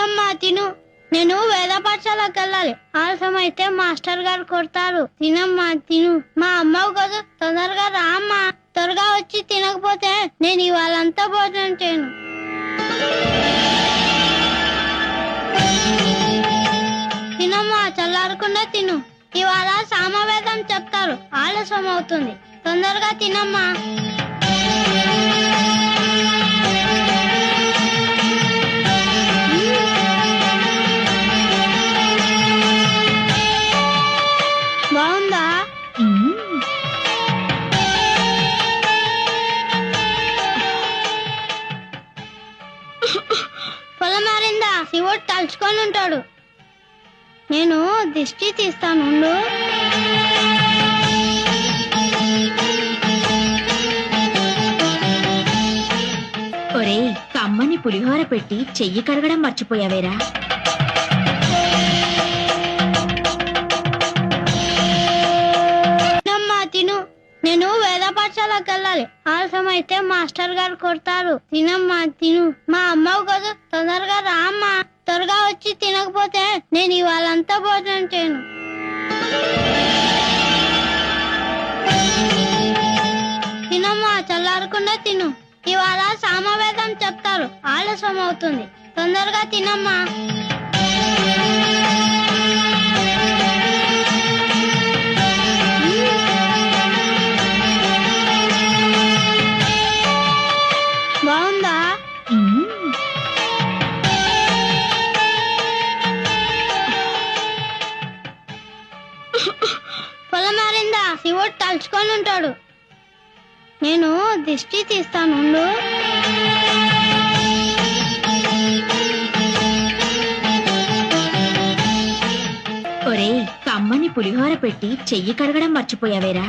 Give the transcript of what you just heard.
తినమ్మా తిను. నేను వేద పాఠశాలకు వెళ్ళాలి. ఆలస్యం అయితే మాస్టర్ గారు కొడతారు. తినమ్మా తిను. మా అమ్మవు కదా, తొందరగా రా అమ్మా. త్వరగా వచ్చి తినకపోతే నేను ఇవాళంతా భోజనం చేయను. తినమ్మా, చల్లారకుండా తిను. ఇవాళ సామవేదం చెప్తారు. ఆలస్యం అవుతుంది. తొందరగా తినమ్మా. బాగుందా? పొలం మారిందా? శివుడు తలుచుకొని ఉంటాడు. నేను దిష్టి తీస్తాను. ఒరేయ్, కమ్మని పులిహోర పెట్టి చెయ్యి కడగడం మర్చిపోయావేరా? తినమ్మా తిను. నేను వేద పాఠశాలకు వెళ్ళాలి. ఆలస్యం అయితే మాస్టర్ గారు కొడతారు. తినమ్మా తిను. మా అమ్మవు కదా, తొందరగా రా అమ్మా. త్వరగా వచ్చి తినకపోతే నేను ఇవాళంతా భోజనం చేయను. తినమ్మా, చల్లారకుండా తిను. ఇవాళ సామవేదం చెప్తారు. ఆలస్యం అవుతుంది. తొందరగా తినమ్మా. బాగుందా? పొలం మారిందా? శివుడు తలుచుకొని ఉంటాడు. నేను దిష్టి తీస్తాను. ఒరేయ్, కమ్మని పులిహోర పెట్టి చెయ్యి కడగడం మర్చిపోయావేరా?